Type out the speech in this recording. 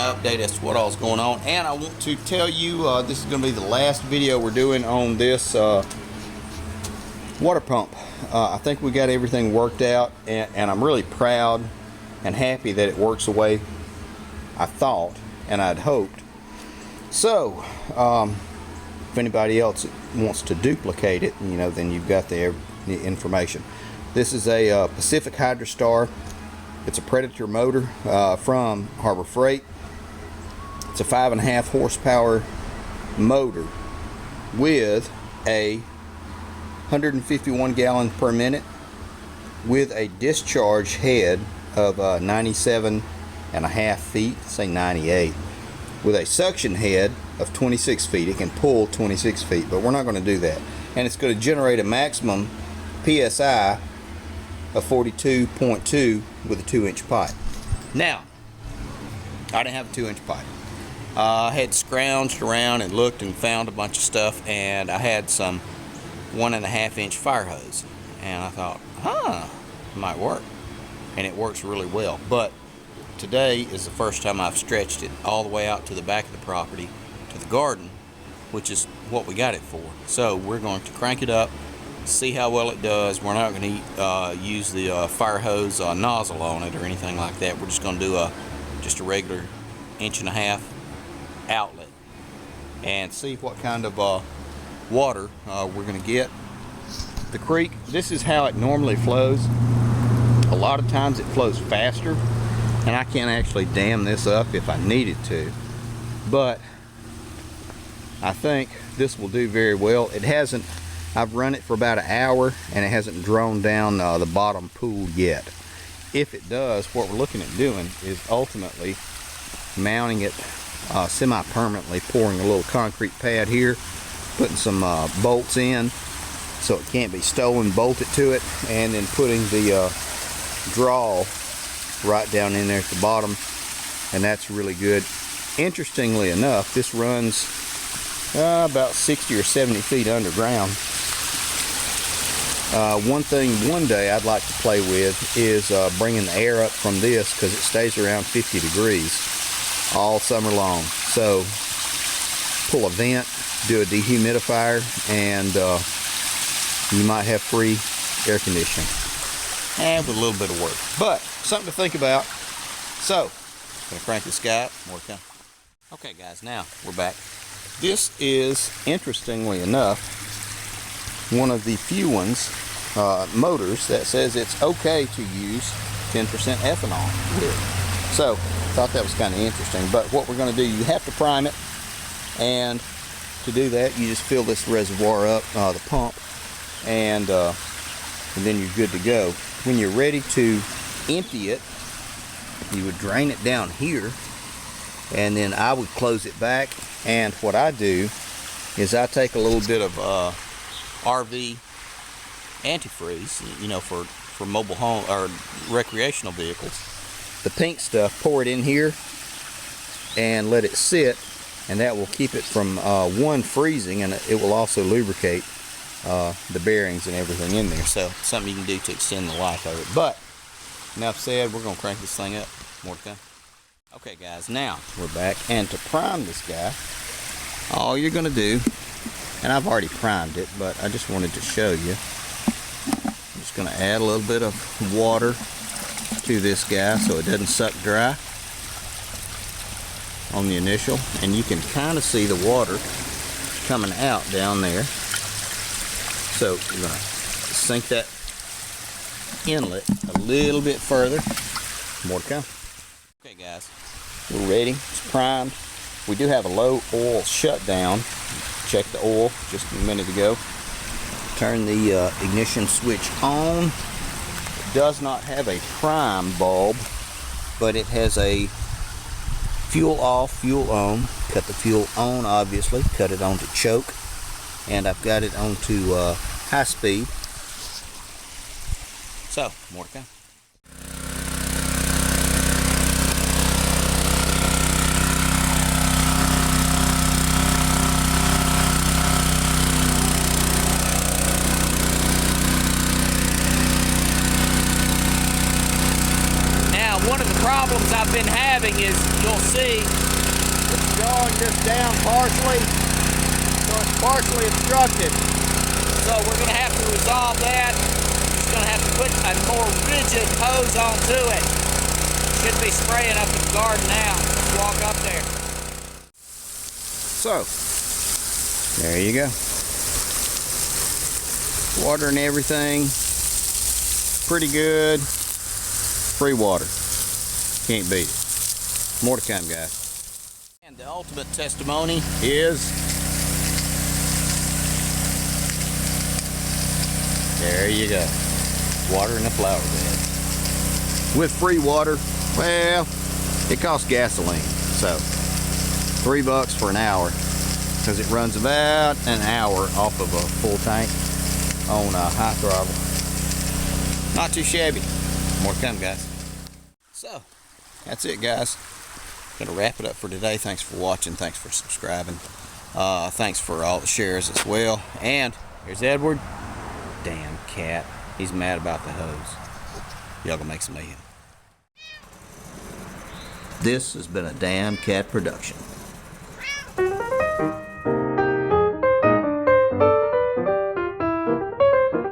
my update as to what all is going on. And I want to tell you, this is going to be the last video we're doing on this water pump. I think we got everything worked out, and I'm really proud and happy that it works the way I thought and I'd hoped. So, if anybody else wants to duplicate it, you know, then you've got the information. This is a Pacific Hydrostar. It's a Predator motor from Harbor Freight. It's a 5.5 horsepower motor with a 151 gallons per minute with a discharge head of 97.5 feet, say 98, with a suction head of 26 feet. It can pull 26 feet, but we're not going to do that. And it's going to generate a maximum PSI of 42.2 with a 2-inch pipe. Now, I didn't have a 2-inch pipe. I had scrounged around and looked and found a bunch of stuff, and I had some 1.5-inch fire hose, and I thought, it might work, and it works really well. But today is the first time I've stretched it all the way out to the back of the property to the garden, which is what we got it for. So we're going to crank it up, see how well it does. We're not going to use the fire hose nozzle on it or anything like that. We're just going to do just a regular 1.5-inch outlet and see what kind of water we're going to get. The creek, this is how it normally flows. A lot of times it flows faster, and I can't actually dam this up if I needed to, but I think this will do very well. It hasn't, I've run it for about an hour, and it hasn't drawn down the bottom pool yet. If it does, what we're looking at doing is ultimately mounting it semi-permanently, pouring a little concrete pad here, putting some bolts in so it can't be stolen, bolt it to it, and then putting the draw right down in there at the bottom, and that's really good. Interestingly enough, this runs about 60 or 70 feet underground. One thing one day I'd like to play with is bringing the air up from this, because it stays around 50 degrees all summer long. So pull a vent, do a dehumidifier, and you might have free air conditioning, and with a little bit of work, but something to think about. So I'm gonna crank this guy up, more to come. Okay guys, now we're back. This is, interestingly enough, one of the few ones, motors, that says it's okay to use 10% ethanol with. So I thought that was kind of interesting. But what we're going to do, you have to prime it, and to do that you just fill this reservoir up, the pump, and then you're good to go. When you're ready to empty it, you would drain it down here, and then I would close it back. And what I do is I take a little bit of RV antifreeze, you know, for mobile home or recreational vehicles. The pink stuff, pour it in here and let it sit, and that will keep it from one, freezing, and it will also lubricate the bearings and everything in there. So something you can do to extend the life of it. But enough said, we're going to crank this thing up. More to come. Okay guys, now we're back, and to prime this guy, all you're going to do, and I've already primed it, but I just wanted to show you, I'm just going to add a little bit of water to this guy so it doesn't suck dry on the initial, and you can kind of see the water coming out down there. So you're going to sink that inlet a little bit further. More to come. Okay guys, we're ready. It's primed. We do have a low oil shutdown. Checked the oil just a minute ago. Turn the ignition switch on. It does not have a prime bulb, but it has a fuel off, fuel on. Cut the fuel on, obviously. Cut it on to choke. And I've got it on to high speed. So, more to come. one of the problems I've been having is, you'll see, it's drawing this down partially, so it's partially obstructed. So we're going to have to resolve that. We're just going to have to put a more rigid hose onto it. Should be spraying up in the garden now. Let's walk up there. So, there you go. Water and everything. Pretty good. Free water. Can't beat it. More to come, guys. And the ultimate testimony is, there you go. Water in the flower bed. With free water, well, it costs gasoline. So, $3 for an hour, because it runs about an hour off of a full tank on a high throttle. Not too shabby. More to come, guys. So, that's it, guys. Gonna wrap it up for today. Thanks for watching. Thanks for subscribing. Thanks for all the shares as well. And here's Edward. Damn cat. He's mad about the hose. Y'all gonna make some mayhem. This has been a Damn Cat production.